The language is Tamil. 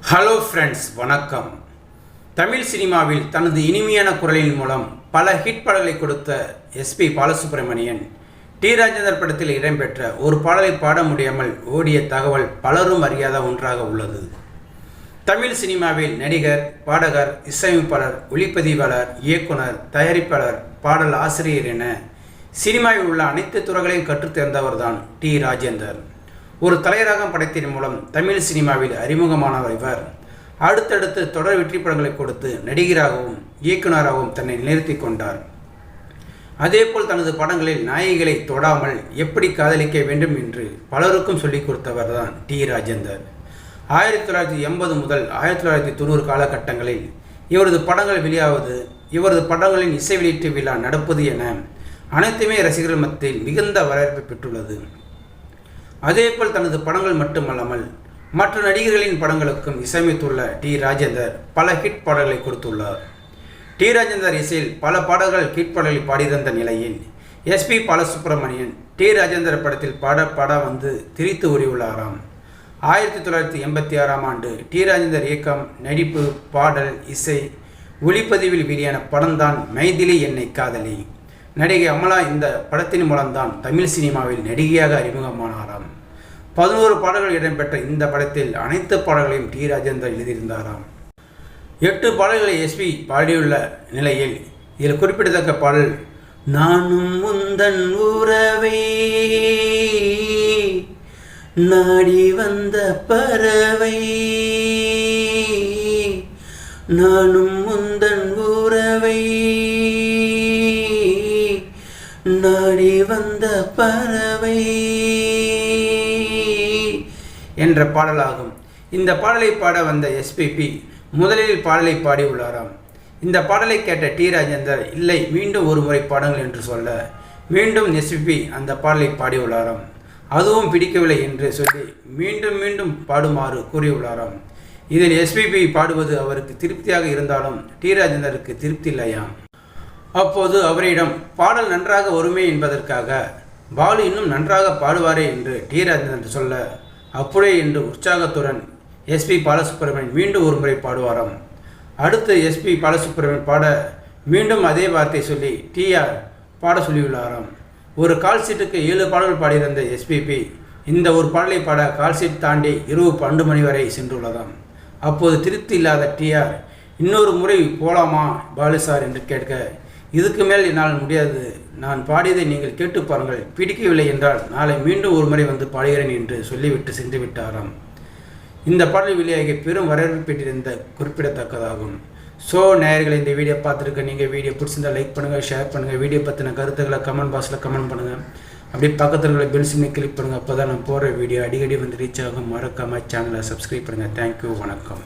ஹலோ ஃப்ரெண்ட்ஸ், வணக்கம். தமிழ் சினிமாவில் தனது இனிமையான குரலின் மூலம் பல ஹிட் பாடல்களை கொடுத்த எஸ்பி பாலசுப்ரமணியன் டி ராஜேந்தர் படத்தில் இடம்பெற்ற ஒரு பாடலை பாட முடியாமல் ஓடிய தகவல் பலரும் அறியாத ஒன்றாக உள்ளது. தமிழ் சினிமாவில் நடிகர், பாடகர், இசையமைப்பாளர், ஒளிப்பதிவாளர், இயக்குனர், தயாரிப்பாளர், பாடல் ஆசிரியர் என சினிமாவில் உள்ள அனைத்து துறைகளையும் கற்றுத்தேர்ந்தவர்தான் டி ராஜேந்தர். ஒரு தலையரகம் படத்தின் மூலம் தமிழ் சினிமாவில் அறிமுகமானவர் இவர். அடுத்தடுத்து தொடர் வெற்றி படங்களை கொடுத்து நடிகராகவும் இயக்குநராகவும் தன்னை நிறுத்தி கொண்டார். அதேபோல் தனது படங்களில் நாயகிகளை தொடாமல் எப்படி காதலிக்க வேண்டும் என்று பலருக்கும் சொல்லிக் கொடுத்தவர் தான் டி ராஜேந்தர். 1980 முதல் 1990 காலகட்டங்களில் இவரது படங்கள் வெளியாவது, இவரது படங்களின் இசை வெளியீட்டு விழா நடப்பது என அனைத்துமே ரசிகர்கள் மத்தியில் மிகுந்த வரவேற்பை பெற்றுள்ளது. அதேபோல் தனது படங்கள் மட்டுமல்லாமல் மற்ற நடிகர்களின் படங்களுக்கும் இசையமைத்துள்ள டி ராஜேந்தர் பல ஹிட் பாடல்களை கொடுத்துள்ளார். டி ராஜேந்தர் இசையில் பல பாடல்கள் ஹிட் பாடல்களை பாடியிருந்த நிலையில் எஸ்பி பாலசுப்ரமணியன் டி ராஜேந்தர் படத்தில் பாட வந்து திரித்து கூறியுள்ளாராம். 1986 ஆண்டு டி ராஜேந்தர் இயக்கம், நடிப்பு, பாடல், இசை, ஒளிப்பதிவில் வெளியான படம்தான் மைதிலி என்னை காதலி. நடிகை அமலா இந்த படத்தின் மூலம்தான் தமிழ் சினிமாவில் நடிகையாக அறிமுகமானாராம். 11 பாடல்கள் இடம்பெற்ற இந்த படத்தில் அனைத்து பாடல்களையும் டி ராஜேந்தர் எழுதியிருந்தாராம். 8 பாடல்களை எஸ்பி பாடியுள்ள நிலையில் இதில் குறிப்பிடத்தக்க பாடல் நானும் முந்தன் உறவை நாடி வந்த பறவை, நானும் முந்தன் உறவை நாடி வந்த பறவை என்ற பாடலாகும். இந்த பாடலை பாட வந்த எஸ்பிபி முதலில் பாடலை பாடியுள்ளாராம். இந்த பாடலை கேட்ட டி ராஜேந்தர் இல்லை, மீண்டும் ஒரு முறை பாடுங்கள் என்று சொல்ல மீண்டும் எஸ்பிபி அந்த பாடலை பாடியுள்ளாராம். அதுவும் பிடிக்கவில்லை என்று சொல்லி மீண்டும் மீண்டும் பாடுமாறு கூறியுள்ளாராம். இதில் எஸ்பிபி பாடுவது அவருக்கு திருப்தியாக இருந்தாலும் டி ராஜேந்தருக்கு திருப்தி இல்லையாம். அப்போது அவரிடம் பாடல் நன்றாக வருமே என்பதற்காக பாலு இன்னும் நன்றாக பாடுவாரே என்று டி ராஜேந்தர் சொல்ல அப்படியே என்று உற்சாகத்துடன் எஸ்பி பாலசுப்ரமணியன் மீண்டும் ஒரு முறை பாடுவாராம். அடுத்து எஸ்பி பாலசுப்ரமணியன் பாட மீண்டும் அதே வார்த்தை சொல்லி டிஆர் பாட சொல்லியுள்ளாராம். ஒரு கால் சீட்டுக்கு 7 பாடல்கள் பாடியிருந்த எஸ்பிபி இந்த ஒரு பாடலை பாட கால் சீட் தாண்டி இரவு 12 மணி வரை சென்றுள்ளதாம். அப்போது திருப்தி இல்லாத டிஆர் இன்னொரு முறை போலாமா பாலு சார் என்று கேட்க, இதுக்கு மேல் என்னால் முடியாது, நான் பாடியதை நீங்கள் கேட்டு பாருங்கள், பிடிக்கவில்லை என்றால் நாளை மீண்டும் ஒரு முறை வந்து பாடுகிறேன் என்று சொல்லிவிட்டு சென்று விட்டாராம். இந்த பாடல் வெளியாகி பெரும் வரவேற்பு பெற்றிருந்த குறிப்பிடத்தக்கதாகும். ஸோ நேயர்களை, இந்த வீடியோ பார்த்துருக்க நீங்கள் வீடியோ பிடிச்சிருந்தால் லைக் பண்ணுங்கள், ஷேர் பண்ணுங்கள், வீடியோ பற்றின கருத்துக்களை கமெண்ட் பாக்ஸில் கமெண்ட் பண்ணுங்கள். அப்படியே பக்கத்தில் உள்ள பெல் சிம்னை கிளிக் பண்ணுங்கள். அப்போ தான் நான் போகிற வீடியோ அடிக்கடி வந்து ரீச் ஆகும். மறக்காமல் சேனலை சப்ஸ்கிரைப் பண்ணுங்கள். தேங்க்யூ, வணக்கம்.